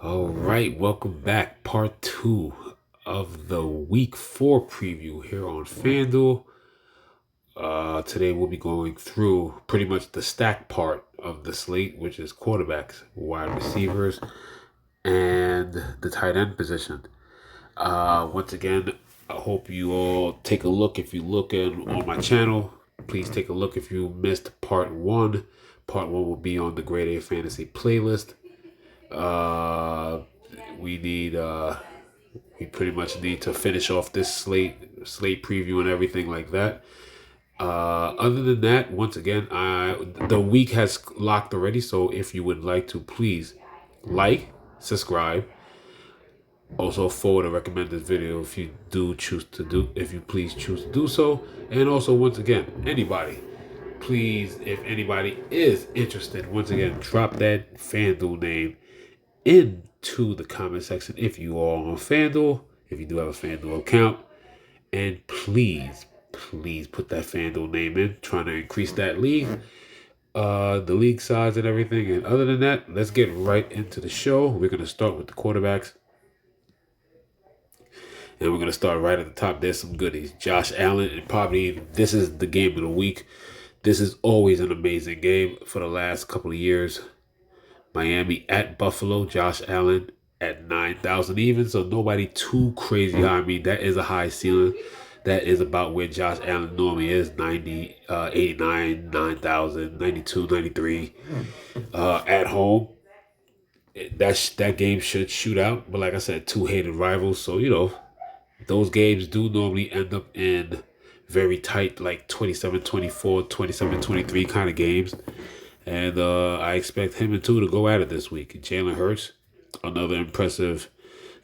All right, welcome back. Part two of the week four preview here on FanDuel. Today we'll be going through pretty much the stack part of the slate, which is quarterbacks, wide receivers, and the tight end position. Once again, I hope you all take a look. If you look on my channel, please take a look if you missed part one. Part one will be on the Grade A Fantasy playlist. Uh, we need we pretty much need to finish off this slate preview and everything like that. Other than that, once again, the week has locked already. So if you would like to, please like, subscribe, also forward or recommend this video if you do choose to do, if you please choose to do so. And also, once again, anybody, please, if anybody is interested, once again, drop that FanDuel name into the comment section if you are on FanDuel, if you do have a FanDuel account. And please put that FanDuel name in, trying to increase that league, the league size and everything. And other than that, let's get right into the show. We're going to start with the quarterbacks. And we're going to start right at the top. There's some goodies. Josh Allen, and probably this is the game of the week. This is always an amazing game for the last couple of years. Miami at Buffalo, Josh Allen at 9,000 even, so nobody too crazy high. I mean, that is a high ceiling. That is about where Josh Allen normally is, 90, 89, 9,000, 92, 93 at home. That game should shoot out, but like I said, two hated rivals, so those games do normally end up in very tight, like 27-24, 27-23 kind of games. And I expect him and two to go at it this week. Jalen Hurts, another impressive,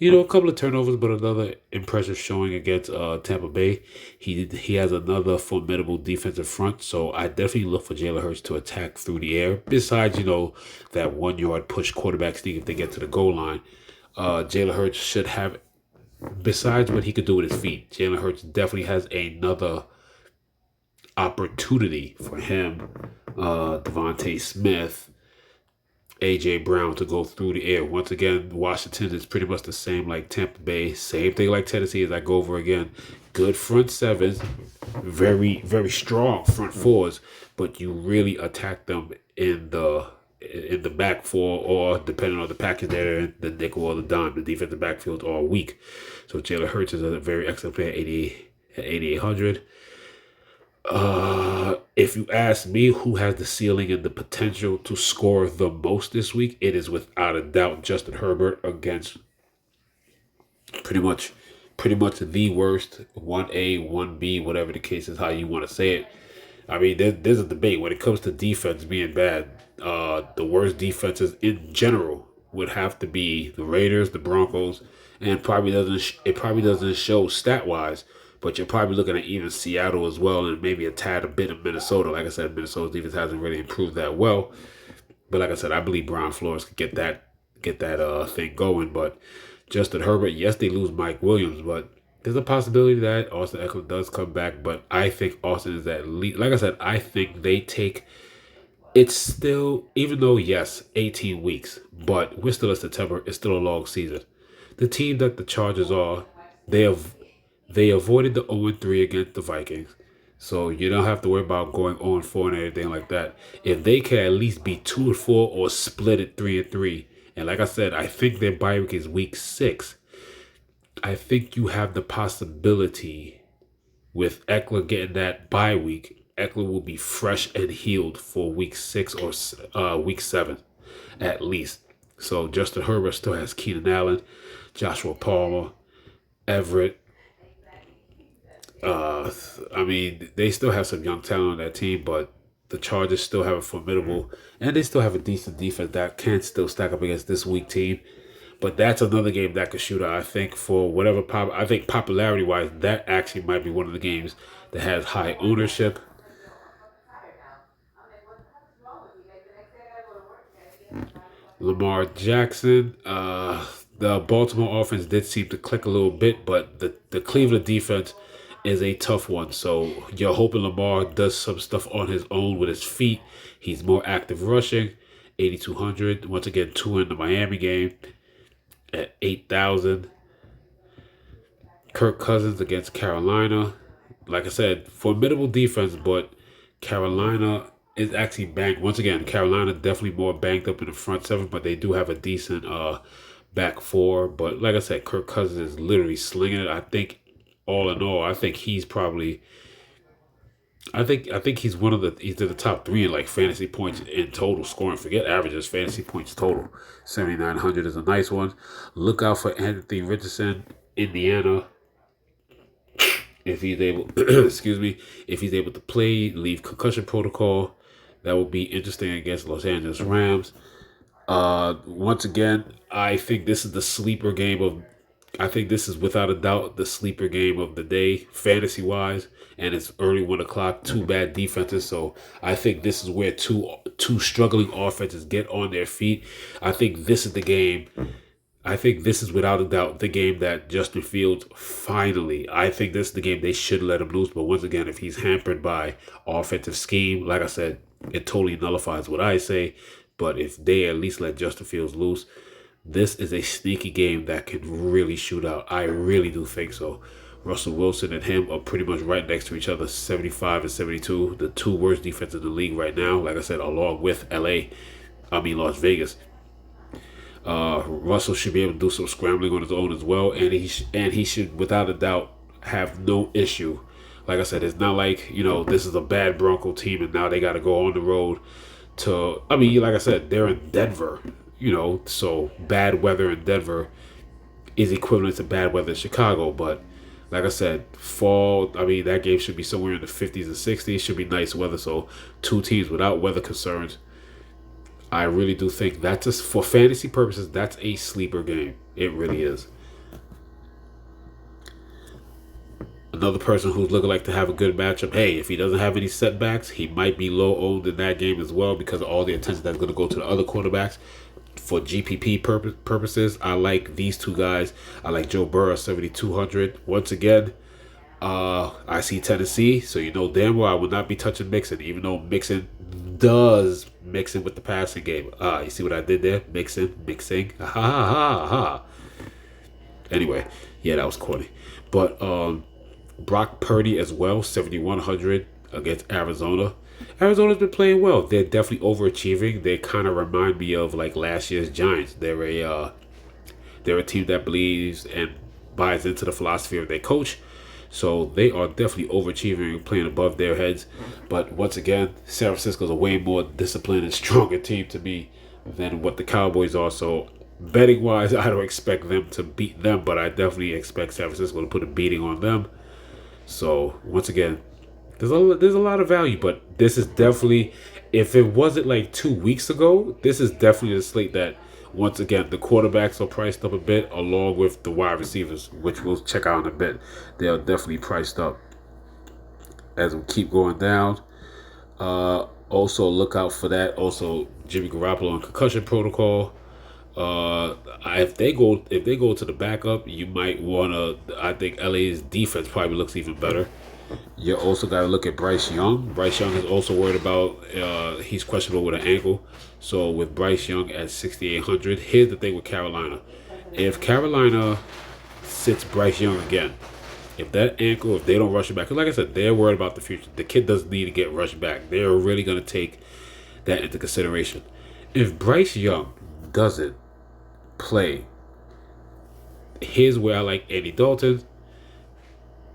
a couple of turnovers, but another impressive showing against Tampa Bay. He has another formidable defensive front, so I definitely look for Jalen Hurts to attack through the air. Besides, that 1 yard push quarterback sneak if they get to the goal line, Jalen Hurts should have. Besides what he could do with his feet, Jalen Hurts definitely has another opportunity for him, Devontae Smith, A.J. Brown to go through the air. Once again, Washington is pretty much the same like Tampa Bay. Same thing like Tennessee as I go over again. Good front sevens, very, very strong front fours, but you really attack them in the back four, or depending on the package they're in, the nickel or the dime. The defensive backfield are weak. So Jalen Hurts is a very excellent player at 8,800. If you ask me who has the ceiling and the potential to score the most this week, it is without a doubt Justin Herbert against pretty much the worst 1A, 1B, whatever the case is, how you want to say it. I mean, there's a debate when it comes to defense being bad. The worst defenses in general would have to be the Raiders, the Broncos, and it probably doesn't show stat wise. But you're probably looking at even Seattle as well, and maybe a tad a bit of Minnesota. Like I said, Minnesota's defense hasn't really improved that well. But like I said, I believe Brian Flores could get that thing going. But Justin Herbert, yes, they lose Mike Williams, but there's a possibility that Austin Eckler does come back. But I think Austin is at least, like I said, I think they take. It's still, even though yes, 18 weeks, but we're still in September. It's still a long season. The team that the Chargers are, they avoided the 0-3 against the Vikings. So you don't have to worry about going 0-4 and everything like that. If they can at least be 2-4 or split it 3-3. And like I said, I think their bye week is week 6. I think you have the possibility with Eckler getting that bye week. Eckler will be fresh and healed for week 6 or week 7 at least. So Justin Herbert still has Keenan Allen, Joshua Palmer, Everett. I mean, they still have some young talent on that team, but the Chargers still have a formidable, and they still have a decent defense that can still stack up against this weak team. But that's another game that could shoot out. I think for whatever I think popularity wise, that actually might be one of the games that has high ownership. Lamar Jackson, the Baltimore offense did seem to click a little bit, but the Cleveland defense is a tough one. So you're hoping Lamar does some stuff on his own with his feet. He's more active rushing, 8,200. Once again, 2 in the Miami game. at 8,000. Kirk Cousins against Carolina. Like I said, formidable defense, but Carolina is actually banked. Once again, Carolina definitely more banked up in the front seven, but they do have a decent back four. But like I said, Kirk Cousins is literally slinging it. I think all in all, I think he's probably I think he's he's in the top three in like fantasy points in total scoring. Forget averages, fantasy points total. 7,900 is a nice one. Look out for Anthony Richardson, Indiana. If he's able, excuse me, if he's able to play, leave concussion protocol, that will be interesting against Los Angeles Rams. Once again, I think this is the sleeper game of. I think this is without a doubt the sleeper game of the day, fantasy wise, and it's early 1 o'clock. Two bad defenses, so I think this is where two struggling offenses get on their feet. I think this is the game. I think this is without a doubt the game that Justin Fields finally. I think this is the game they should let him lose. But once again, if he's hampered by offensive scheme, like I said, it totally nullifies what I say. But if they at least let Justin Fields loose, this is a sneaky game that could really shoot out. I really do think so. Russell Wilson and him are pretty much right next to each other, 75 and 72, the two worst defenses in the league right now. Like I said, along with Las Vegas. Russell should be able to do some scrambling on his own as well, and he should without a doubt have no issue. Like I said, it's not like this is a bad Bronco team and now they got to go on the road to. I mean, like I said, they're in Denver, so bad weather in Denver is equivalent to bad weather in Chicago. But like I said, fall. I mean, that game should be somewhere in the 50s and 60s. Should be nice weather. So two teams without weather concerns. I really do think that's just for fantasy purposes. That's a sleeper game. It really is. Another person who's looking like to have a good matchup. Hey, if he doesn't have any setbacks, he might be low owned in that game as well because of all the attention that's going to go to the other quarterbacks. For GPP purposes, I like these two guys. I like Joe Burrow 7,200. Once again, I see Tennessee, so damn well I would not be touching Mixon, even though Mixon does mix in with the passing game. You see what I did there? Mixing. Ha ha ha ha. Anyway, yeah, that was corny. But Brock Purdy as well, 7,100 against Arizona. Arizona's been playing well. They're definitely overachieving. They kind of remind me of like last year's Giants. They're a team that believes and buys into the philosophy of their coach. So they are definitely overachieving and playing above their heads. But once again, San Francisco's a way more disciplined and stronger team to me than what the Cowboys are. So betting wise, I don't expect them to beat them, but I definitely expect San Francisco to put a beating on them. So once again, there's a lot of value, but this is definitely, if it wasn't like 2 weeks ago, this is definitely the slate that, once again, the quarterbacks are priced up a bit, along with the wide receivers, which we'll check out in a bit. They are definitely priced up as we keep going down. Also, look out for that. Also, Jimmy Garoppolo on concussion protocol. If they go to the backup, you might wanna. I think LA's defense probably looks even better. You also got to look at Bryce Young. Bryce Young is also worried about he's questionable with an ankle. So with Bryce Young at 6,800, here's the thing with Carolina. If Carolina sits Bryce Young again, if that ankle, if they don't rush it back, because like I said, they're worried about the future. The kid doesn't need to get rushed back. They're really going to take that into consideration. If Bryce Young doesn't play, here's where I like Andy Dalton.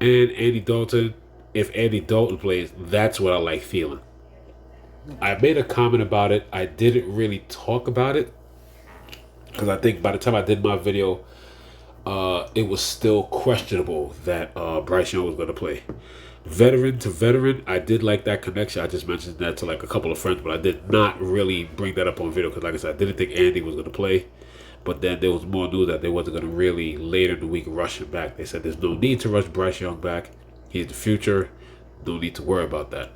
And Andy Dalton, if Andy Dalton plays, that's what I like feeling. I made a comment about it. I didn't really talk about it because I think by the time I did my video, it was still questionable that Bryce Young was going to play. Veteran to veteran, I did like that connection. I just mentioned that to like a couple of friends, but I did not really bring that up on video because, like I said, I didn't think Andy was going to play. But then there was more news that they wasn't going to really, later in the week, rush him back. They said there's no need to rush Bryce Young back. He's the future. No need to worry about that.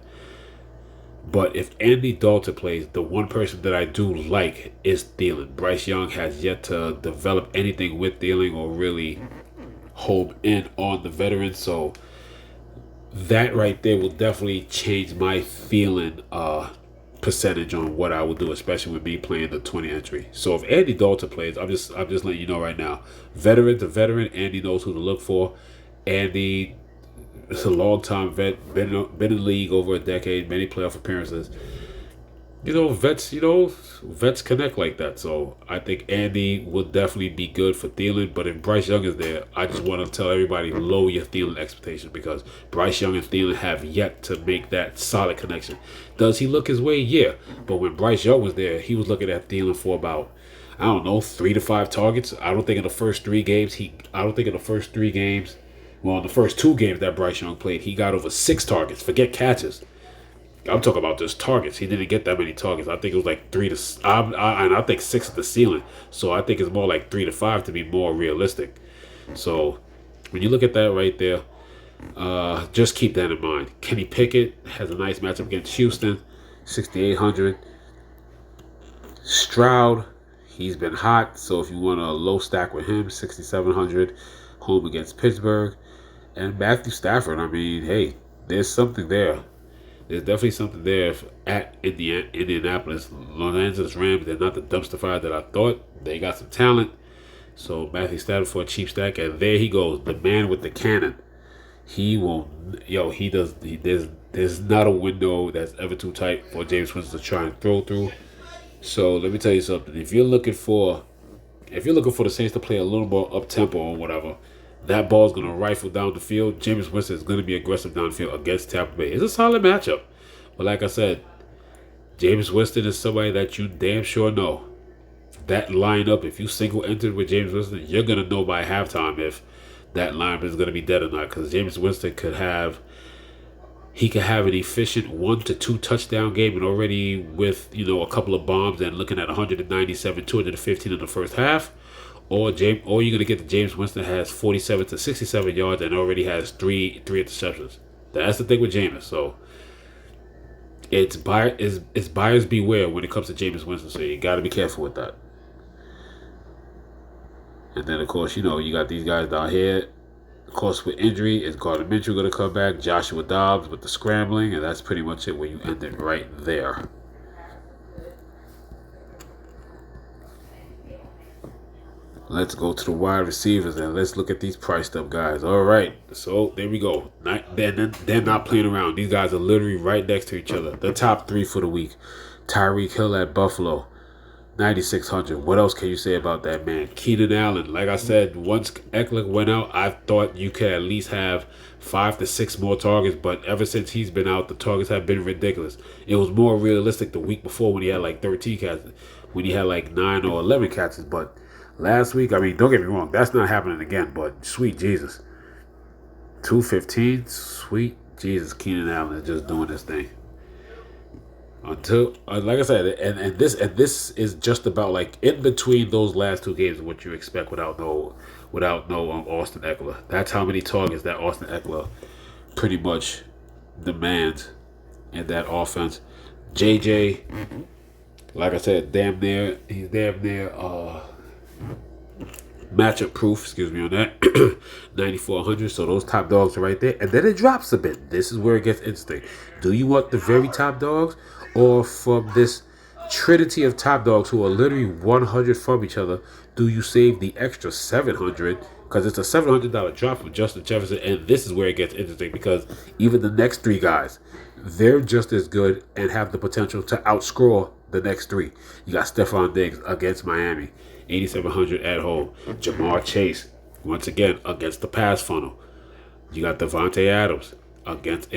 But if Andy Dalton plays, the one person that I do like is Thielen. Bryce Young has yet to develop anything with Thielen or really home in on the veterans. So that right there will definitely change my feeling percentage on what I would do, especially with me playing the 20 entry. So if Andy Dalton plays, I'm just letting you know right now. Veteran to veteran, Andy knows who to look for. Andy is a long time vet, been in the league over a decade, many playoff appearances. Vets connect like that. So I think Andy will definitely be good for Thielen. But if Bryce Young is there, I just want to tell everybody lower your Thielen expectations because Bryce Young and Thielen have yet to make that solid connection. Does he look his way? Yeah. But when Bryce Young was there, he was looking at Thielen for about, I don't know, 3 to 5 targets. I don't think in the first 3 games, well, in the first 2 games that Bryce Young played, he got over 6 targets. Forget catches. I'm talking about just targets. He didn't get that many targets. I think it was like 3 to, and I think 6 at the ceiling. So I think it's more like 3 to 5 to be more realistic. So when you look at that right there, just keep that in mind. Kenny Pickett has a nice matchup against Houston, 6,800. Stroud, he's been hot. So if you want a low stack with him, 6,700, home against Pittsburgh. And Matthew Stafford, I mean, hey, there's something there. There's definitely something there at Indianapolis. Los Angeles Rams, they're not the dumpster fire that I thought. They got some talent. So Matthew Stafford for a cheap stack. And there he goes, the man with the cannon. He will, there's not a window that's ever too tight for James Winston to try and throw through. So let me tell you something. If you're looking for the Saints to play a little more up-tempo or whatever, that ball's going to rifle down the field. Jameis Winston is going to be aggressive downfield against Tampa Bay. It's a solid matchup. But like I said, Jameis Winston is somebody that you damn sure know. That lineup, if you single entered with Jameis Winston, you're going to know by halftime if that lineup is going to be dead or not. Because Jameis Winston could have an efficient 1 to 2 touchdown game, and already with a couple of bombs and looking at 197, 215 in the first half. Or you're going to get the James Winston has 47 to 67 yards and already has three interceptions. That's the thing with Jameis. So it's buyers beware when it comes to Jameis Winston. So you got to be careful with that. And then, of course, you got these guys down here. Of course, with injury, is Gardner Minshew going to come back? Joshua Dobbs with the scrambling. And that's pretty much it when you end it right there. Let's go to the wide receivers and let's look at these priced up guys. All right, so there we go. They're not playing around. These guys are literally right next to each other. The top 3 for the week. Tyreek Hill at Buffalo, 9,600. What else can you say about that man? Keenan Allen. Like I said, once Eckler went out, I thought you could at least have 5 to 6 more targets. But ever since he's been out, the targets have been ridiculous. It was more realistic the week before when he had like 13 catches, when he had like 9 or 11 catches. But last week, I mean, don't get me wrong, that's not happening again, but sweet Jesus. 215, sweet Jesus, Keenan Allen is just doing this thing. Until, like I said, and this is just about like in between those last 2 games, what you expect without no Austin Eckler. That's how many targets that Austin Eckler pretty much demands in that offense. JJ, like I said, he's damn near matchup proof, excuse me on that. 9,400. So those top dogs are right there. And then it drops a bit. This is where it gets interesting. Do you want the very top dogs, or from this trinity of top dogs who are literally 100 from each other, do you save the extra 700? Because it's a $700 drop from Justin Jefferson. And this is where it gets interesting, because even the next 3 guys, they're just as good and have the potential to outscore the next 3. You got Stephon Diggs against Miami, 8,700 at home. Jamar Chase, once again, against the pass funnel. You got Devontae Adams against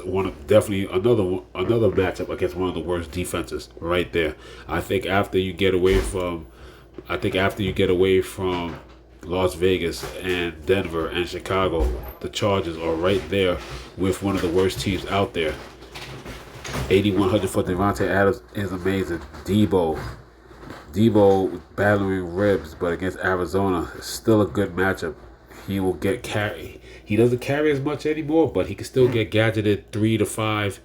one of, definitely another matchup against one of the worst defenses right there. I think after you get away from Las Vegas and Denver and Chicago, the Chargers are right there with one of the worst teams out there. 8,100 for Devontae Adams is amazing. Debo battling ribs, but against Arizona, it's still a good matchup. He will get carry. He doesn't carry as much anymore, but he can still get gadgeted 3 to 5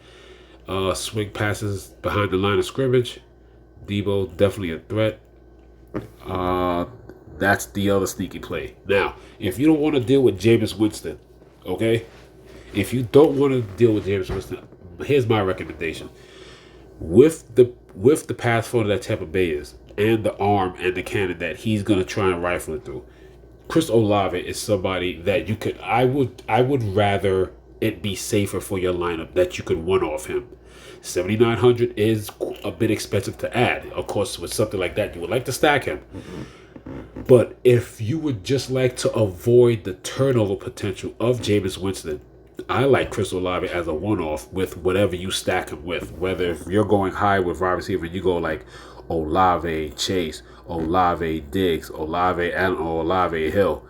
swing passes behind the line of scrimmage. Debo definitely a threat. That's the other sneaky play. Now, if you don't want to deal with Jameis Winston, okay? If you don't want to deal with Jameis Winston, here's my recommendation. with the pass flow that Tampa Bay is, and the arm and the cannon that he's gonna try and rifle it through. Chris Olave is somebody that you could. I would rather it be safer for your lineup that you could one off him. 7,900 is a bit expensive to add. Of course, with something like that, you would like to stack him. But if you would just like to avoid the turnover potential of Jameis Winston, I like Chris Olave as a one-off with whatever you stack him with. Whether if you're going high with wide receiver, you go like Olave Chase, Olave Diggs, Olave Allen, or Olave Hill.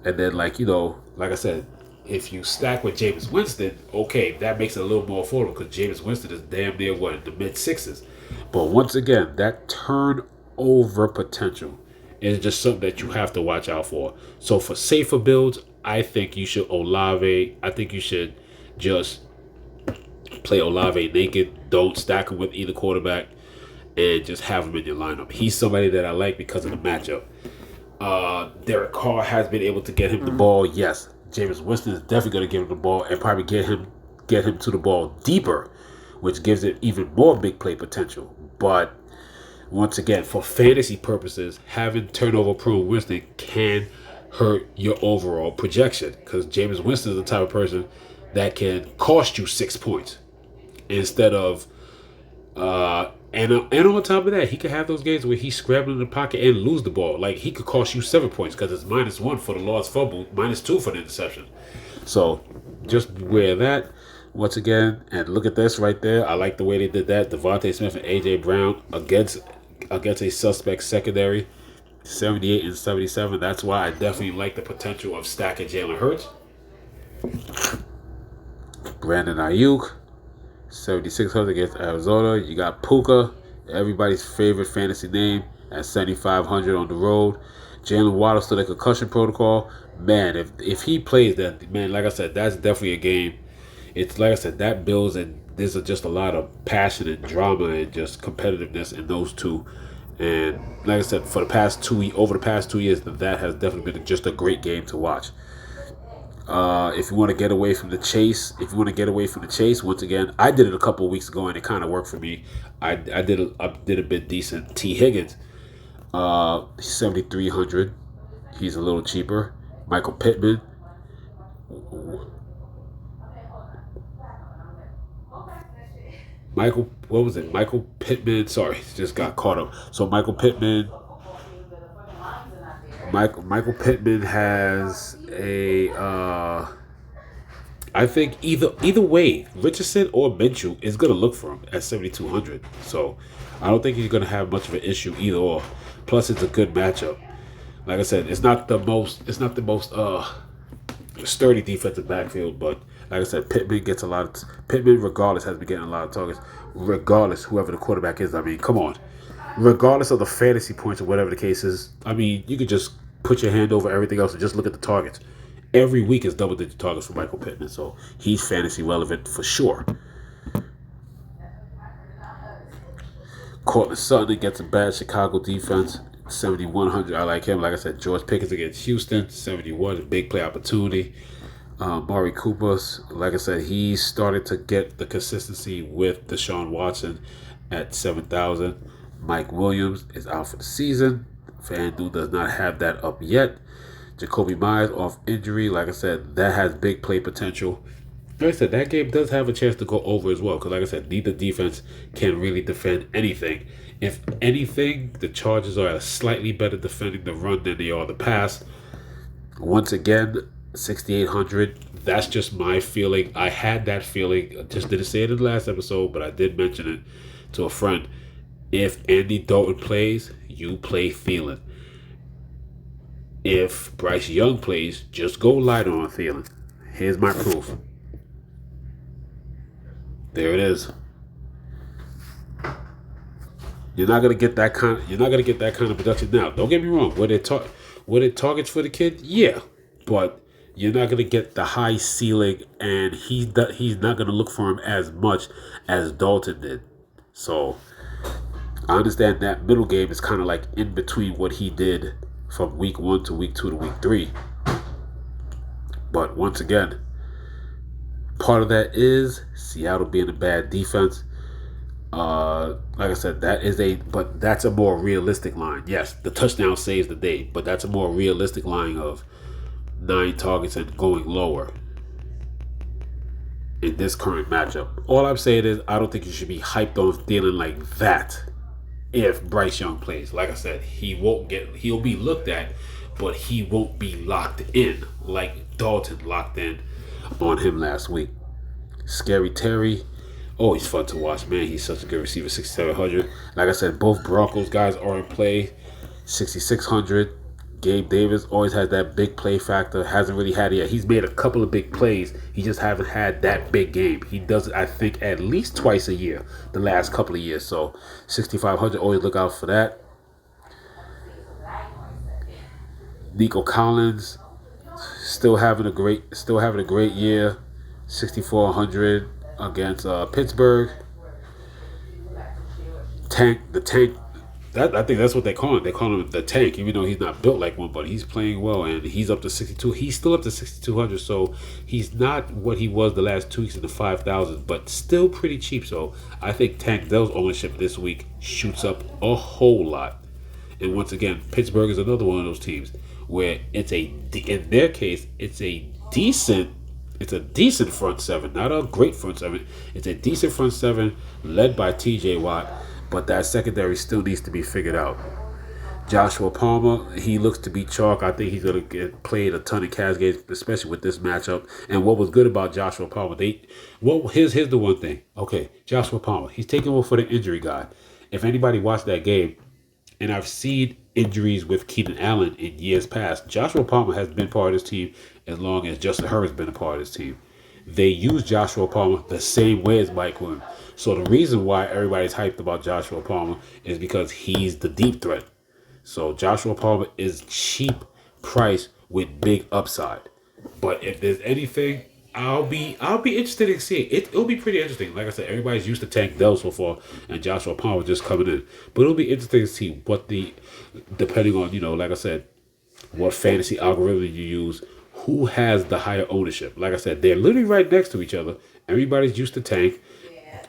And then, like I said, if you stack with Jameis Winston, okay, that makes it a little more affordable because Jameis Winston is damn near in the mid sixes. But once again, that turnover potential is just something that you have to watch out for. So for safer builds, I think you should Olave. I think you should just play Olave naked. Don't stack him with either quarterback, and just have him in your lineup. He's somebody that I like because of the matchup. Derek Carr has been able to get him the ball. Yes, Jameis Winston is definitely going to give him the ball and probably get him to the ball deeper, which gives it even more big play potential. But once again, for fantasy purposes, having turnover-prone Winston can hurt your overall projection because Jameis Winston is the type of person that can cost you 6 points instead of and on top of that, he could have those games where he's scrambling in the pocket and lose the ball. Like, he could cost you 7 points because it's -1 for the lost fumble, -2 for the interception. So, just beware of that. Once again, and look at this right there. I like the way they did that. Devontae Smith and A.J. Brown against a suspect secondary, 78 and 77. That's why I definitely like the potential of stacking Jalen Hurts. Brandon Ayuk, 7,600 against Arizona. You got Puka, everybody's favorite fantasy name, at 7,500 on the road. Jalen Waddle still in concussion protocol. Man, if he plays that, man, like I said, that's definitely a game. It's like I said, that builds, and there's just a lot of passion and drama and just competitiveness in those two. And like I said, over the past 2 years, that has definitely been just a great game to watch. If you want to get away from the chase, once again, I did it a couple of weeks ago and it kind of worked for me. I did a bit decent. T. Higgins, 7,300. He's a little cheaper. Michael Pittman. Michael Pittman. Sorry, just got caught up. So Michael Pittman has I think either way, Richardson or Minshew is going to look for him at 7,200. So I don't think he's going to have much of an issue either or. Plus, it's a good matchup. Like I said, it's not the most sturdy defensive backfield, but like I said, Pittman, regardless, has been getting a lot of targets. Regardless, whoever the quarterback is, I mean, come on. Regardless of the fantasy points or whatever the case is, I mean, you could just put your hand over everything else and just look at the targets. Every week is double-digit targets for Michael Pittman, so he's fantasy relevant for sure. Cortland Sutton against a bad Chicago defense, 7,100. I like him. Like I said, George Pickens against Houston, 71, a big play opportunity. Mari Cooper, like I said, he started to get the consistency with Deshaun Watson at 7,000. Mike Williams is out for the season. FanDuel does not have that up yet. Jacoby Myers off injury. Like I said, that has big play potential. Like I said, that game does have a chance to go over as well. Because like I said, neither defense can really defend anything. If anything, the Chargers are slightly better defending the run than they are the pass. Once again, 6,800. That's just my feeling. I had that feeling. I just didn't say it in the last episode, but I did mention it to a friend. If Andy Dalton plays, you play Thielen. If Bryce Young plays, just go light on Thielen. Here's my proof. There it is. You're not gonna get that kind of production now. Don't get me wrong. Were there targets for the kid? Yeah, but you're not gonna get the high ceiling, and he's not gonna look for him as much as Dalton did. So I understand that middle game is kind of like in between what he did from week 1 to week 2 to week 3. But once again, part of that is Seattle being a bad defense. Like I said, but that's a more realistic line. Yes, the touchdown saves the day, but that's a more realistic line of 9 targets and going lower in this current matchup. All I'm saying is I don't think you should be hyped on Thielen like that if Bryce Young plays. Like I said, he'll be looked at, but he won't be locked in like Dalton locked in on him last week. Scary Terry, always fun to watch, man. He's such a good receiver, 6,700. Like I said, both Broncos guys are in play, 6,600. Gabe Davis always has that big play factor. Hasn't really had it yet. He's made a couple of big plays. He just haven't had that big game. He does it, I think, at least twice a year the last couple of years. So 6,500. Always look out for that. Nico Collins still having a great year. 6,400 against Pittsburgh. The tank. That I think that's what they call him. They call him the tank, even though he's not built like one. But he's playing well, and he's up to 62. He's still up to 6,200. So he's not what he was the last 2 weeks in the 5,000, but still pretty cheap. So I think Tank Dell's ownership this week shoots up a whole lot. And once again, Pittsburgh is another one of those teams where in their case, it's a decent front seven, not a great front seven. It's a decent front seven led by T.J. Watt, but that secondary still needs to be figured out. Joshua Palmer, he looks to be chalk. I think he's going to get played a ton of Cavs games, especially with this matchup. And what was good about Joshua Palmer, here's the one thing. Okay, Joshua Palmer, he's taking one for the injury guy. If anybody watched that game, and I've seen injuries with Keenan Allen in years past, Joshua Palmer has been part of this team as long as Justin Herbert's been a part of this team. They use Joshua Palmer the same way as Mike Williams. So the reason why everybody's hyped about Joshua Palmer is because he's the deep threat. So Joshua Palmer is cheap price with big upside. But if there's anything, I'll be interested in seeing it. It'll be pretty interesting. Like I said, everybody's used to Tank Dell so far, and Joshua Palmer just coming in. But it'll be interesting to see depending on like I said, what fantasy algorithm you use, who has the higher ownership. Like I said, they're literally right next to each other. Everybody's used to Tank.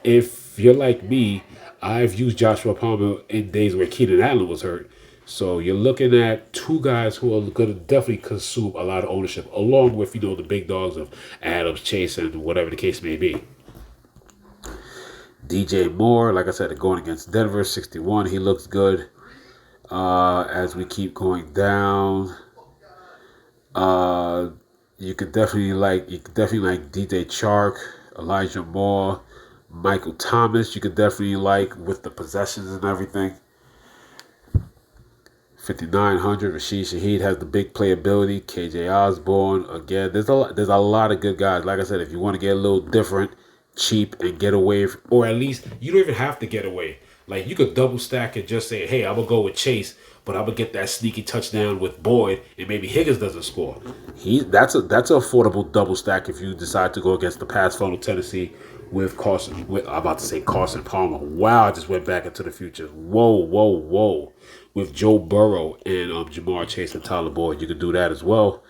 If you're like me, I've used Joshua Palmer in days where Keenan Allen was hurt. So you're looking at two guys who are going to definitely consume a lot of ownership, along with the big dogs of Adams, Chase, and whatever the case may be. DJ Moore, like I said, going against Denver, 61. He looks good. As we keep going down, you could definitely like DJ Chark, Elijah Moore, Michael Thomas. You could definitely like with the possessions and everything. 5,900. Rashid Shaheed has the big playability. KJ Osborne again. There's a lot of good guys. Like I said, if you want to get a little different, cheap, and get away, or at least you don't even have to get away. Like you could double stack and just say, hey, I'm gonna go with Chase, but I'm gonna get that sneaky touchdown with Boyd, and maybe Higgins doesn't score. That's an affordable double stack if you decide to go against the pass funnel Tennessee with Carson. I'm about to say Carson Palmer. Wow, I just went back into the future. Whoa. With Joe Burrow and Jamar Chase and Tyler Boyd, you can do that as well.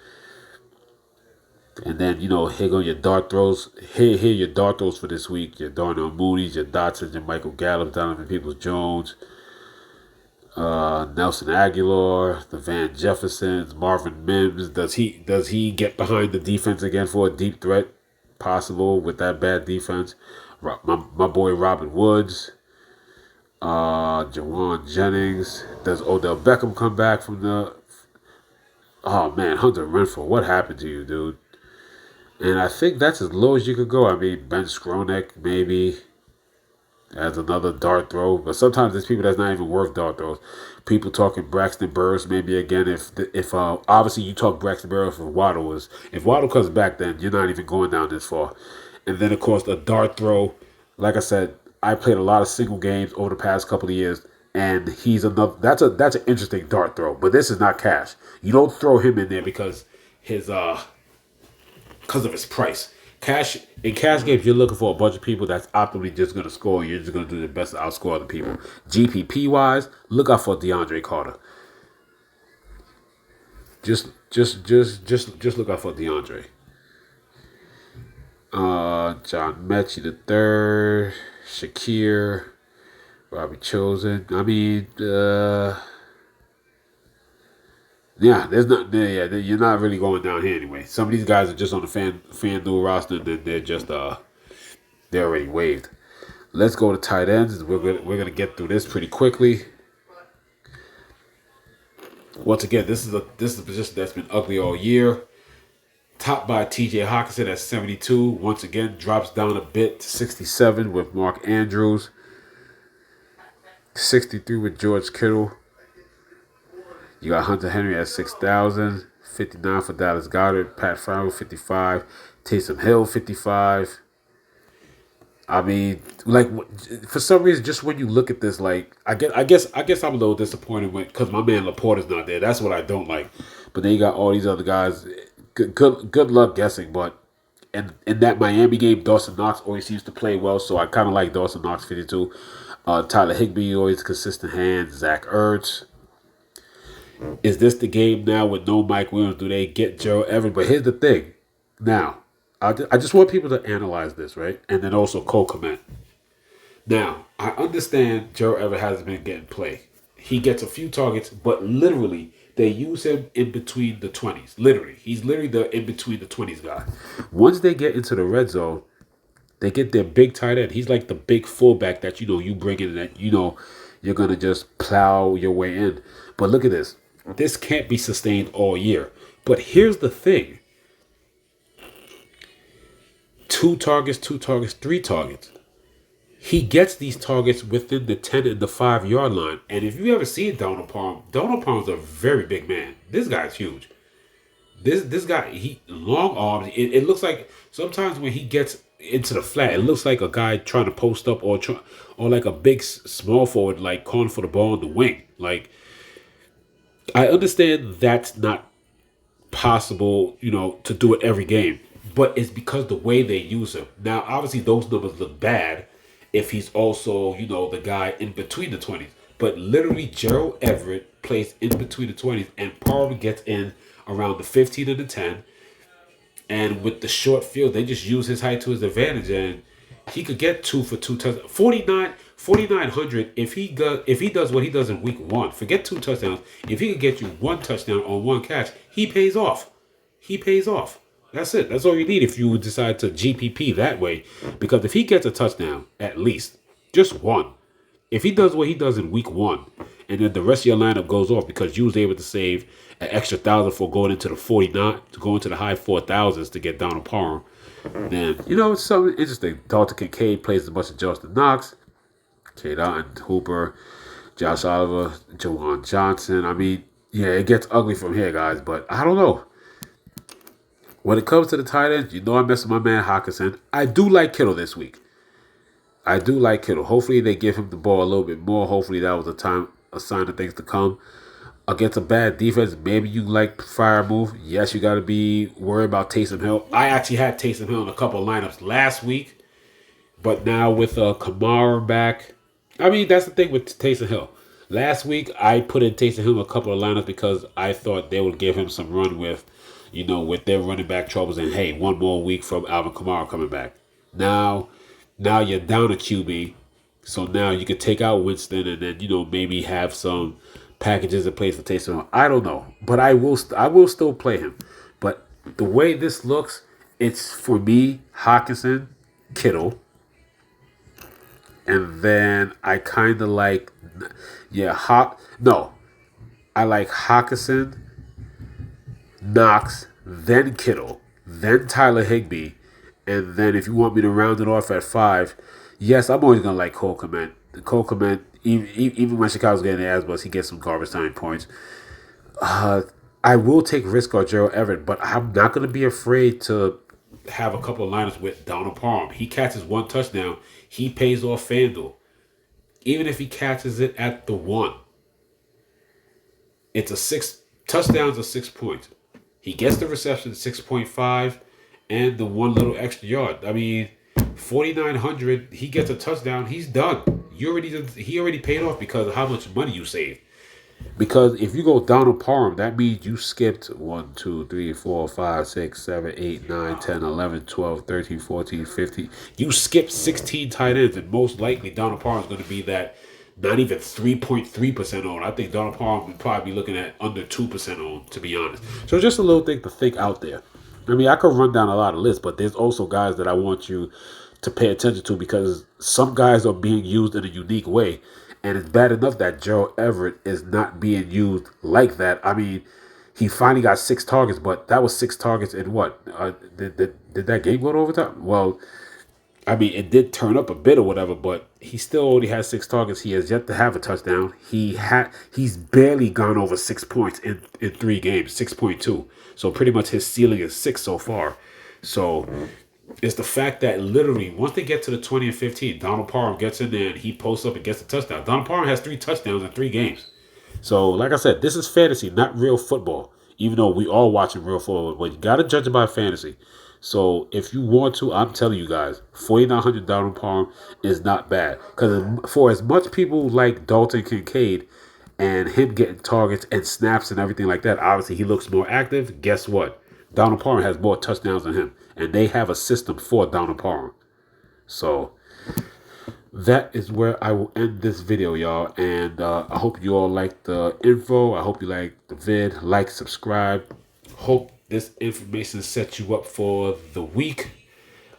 And then, here go your dart throws. Here your dart throws for this week. Your Darnell Moody's, your Dotsons, your Michael Gallup, Donovan Peoples-Jones, Nelson Aguilar, the Van Jeffersons, Marvin Mims. Does he get behind the defense again for a deep threat? Possible with that bad defense. My boy Robin Woods. Jawan Jennings. Does Odell Beckham come back from the... Oh, man, Hunter Renfrow. What happened to you, dude? And I think that's as low as you could go. I mean, Ben Skronek, maybe, as another dart throw. But sometimes there's people that's not even worth dart throws. People talking Braxton Burris, maybe again. If obviously you talk Braxton Burris if Waddle comes back, then you're not even going down this far. And then, of course, the dart throw. Like I said, I played a lot of single games over the past couple of years, and he's another. That's an interesting dart throw, but this is not cash. You don't throw him in there because of his price. In cash games, you're looking for a bunch of people that's optimally just going to score. And you're just going to do the best to outscore other people. GPP wise, look out for DeAndre Carter. Just look out for DeAndre. John Mechie the third, Shakir, Robbie Chosen. I mean, yeah, there's not. Yeah, you're not really going down here anyway. Some of these guys are just on the FanDuel roster. They're just they're already waived. Let's go to tight ends. We're gonna get through this pretty quickly. Once again, this is a position that's been ugly all year. Topped by T.J. Hawkinson at 72. Once again, drops down a bit to 67 with Mark Andrews. 63 with George Kittle. You got Hunter Henry at 6,000. 59 for Dallas Goedert. Pat Farrell 55. Taysom Hill 55. I mean, like for some reason, just when you look at this, like I guess I'm a little disappointed because my man Laporta's not there. That's what I don't like. But then you got all these other guys. Good luck guessing. But in that Miami game, Dawson Knox always seems to play well, so I kind of like Dawson Knox 52. Tyler Higbee always consistent hands. Zach Ertz. Is this the game now with no Mike Williams? Do they get Gerald Everett? But here's the thing. Now, I just want people to analyze this, right? And then also co-comment. Now, I understand Gerald Everett hasn't been getting play. He gets a few targets, but literally, they use him in between the 20s. Literally. He's literally the in between the 20s guy. Once they get into the red zone, they get their big tight end. He's like the big fullback that you bring in that you're gonna just plow your way in. But look at this. This can't be sustained all year. But here's the thing. 2 targets, 3 targets. He gets these targets within the 10 and the 5-yard line. And if you ever seen Donald Palmer's a very big man. This guy's huge. This guy, he long arms. It looks like sometimes when he gets into the flat, it looks like a guy trying to post up or like a big small forward like calling for the ball on the wing. Like, I understand that's not possible, to do it every game, but it's because the way they use him. Now, obviously, those numbers look bad if he's also, the guy in between the 20s. But literally, Gerald Everett plays in between the 20s, and Palmer gets in around the 15 and the 10. And with the short field, they just use his height to his advantage, and he could get 2 for 2 touchdowns. 4,900 if he does what he does in week 1. Forget 2 touchdowns. If he could get you 1 touchdown on 1 catch, he pays off. He pays off. That's it. That's all you need if you decide to GPP that way. Because if he gets a touchdown, at least, just 1. If he does what he does in week 1, and then the rest of your lineup goes off because you was able to save an extra 1,000 for going into the 49, to go into the high 4,000s to get Donald Palmer, then, it's something interesting. Dalton Kincaid plays as much as Justin Knox. K. Dalton, Hooper, Josh Oliver, Jawan Johnson. I mean, yeah, it gets ugly from here, guys, but I don't know. When it comes to the tight ends, I mess with my man Hawkinson. I do like Kittle this week. Hopefully they give him the ball a little bit more. Hopefully that was a sign of things to come. Against a bad defense, maybe you like fire move. Yes, you got to be worried about Taysom Hill. I actually had Taysom Hill in a couple of lineups last week, but now with Kamara back, I mean, that's the thing with Taysom Hill. Last week, I put in Taysom Hill in a couple of lineups because I thought they would give him some run with their running back troubles. And hey, one more week from Alvin Kamara coming back. Now you're down a QB, so now you can take out Winston and then maybe have some packages in place for Taysom Hill. I don't know, but I will still play him. But the way this looks, it's for me Hawkinson, Kittle. And then I kind of like, I like Hawkinson, Knox, then Kittle, then Tyler Higbee, and then if you want me to round it off at 5, yes, I'm always going to like Cole Kmet. Even when Chicago's getting the ass bust, he gets some garbage time points. I will take risk on Gerald Everett, but I'm not going to be afraid to have a couple of lineups with Donald Palmer. He catches 1 touchdown. He pays off FanDuel. Even if he catches it at the 1. It's a 6 touchdowns or 6 points. He gets the reception 6.5 and the 1 little extra yard. I mean, 4,900, he gets a touchdown, he's done. He already paid off because of how much money you saved. Because if you go Donald Parham, that means you skipped 1, 2, 3, 4, 5, 6, 7, 8, 9, 10, 11, 12, 13, 14, 15. You skipped 16 tight ends, and most likely Donald Parham is going to be that not even 3.3% owned. I think Donald Palmer would probably be looking at under 2% owned, to be honest. So just a little thing to think out there. I mean, I could run down a lot of lists, but there's also guys that I want you to pay attention to because some guys are being used in a unique way. And it's bad enough that Gerald Everett is not being used like that. I mean, he finally got 6 targets, but that was 6 targets in what? Did that game go to overtime? Well, I mean, it did turn up a bit or whatever, but he still only has 6 targets. He has yet to have a touchdown. He's barely gone over 6 points in 3 games, 6.2. So pretty much his ceiling is 6 so far. So it's the fact that literally once they get to the 20 and 15, Donald Parham gets in there and he posts up and gets a touchdown. Donald Parham has 3 touchdowns in 3 games. So like I said, this is fantasy, not real football. Even though we all watching real football, but you gotta judge it by fantasy. So if you want to, I'm telling you guys, 4,900 Donald Palm is not bad. Because for as much people like Dalton Kincaid and him getting targets and snaps and everything like that, obviously he looks more active. Guess what? Donald Palmer has more touchdowns than him. And they have a system for Donald Palmer. So that is where I will end this video, y'all. And I hope you all like the info. I hope you like the vid. Like, subscribe. Hope this information sets you up for the week.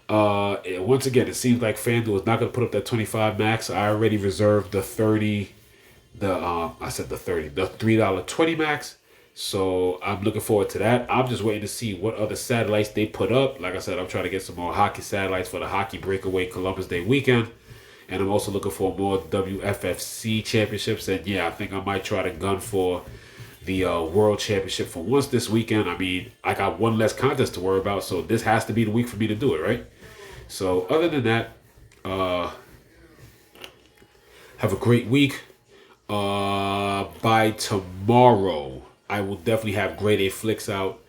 Once again, it seems like FanDuel is not going to put up that 25 max. I already reserved the 30, the $3.20 max. So I'm looking forward to that. I'm just waiting to see what other satellites they put up. Like I said, I'm trying to get some more hockey satellites for the Hockey Breakaway Columbus Day weekend. And I'm also looking for more WFFC championships. And yeah, I think I might try to gun for the World Championship for once this weekend. I mean, I got one less contest to worry about, so this has to be the week for me to do it, right? So other than that, have a great week. By tomorrow, I will definitely have grade A flicks out.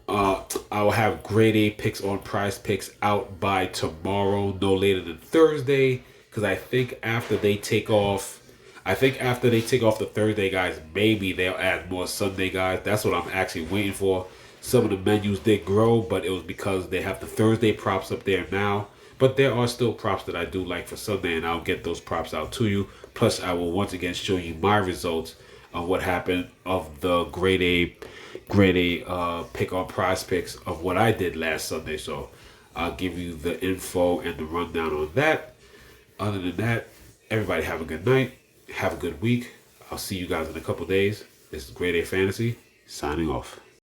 I will have grade A picks on Prize Picks out by tomorrow, no later than Thursday. Because I think after they take off the Thursday guys, maybe they'll add more Sunday guys. That's what I'm actually waiting for. Some of the menus did grow, but it was because they have the Thursday props up there now. But there are still props that I do like for Sunday, and I'll get those props out to you. Plus, I will once again show you my results of what happened of the grade A pick on Prize Picks of what I did last Sunday. So I'll give you the info and the rundown on that. Other than that, everybody have a good night. Have a good week. I'll see you guys in a couple days. This is Grade A Fantasy, signing off.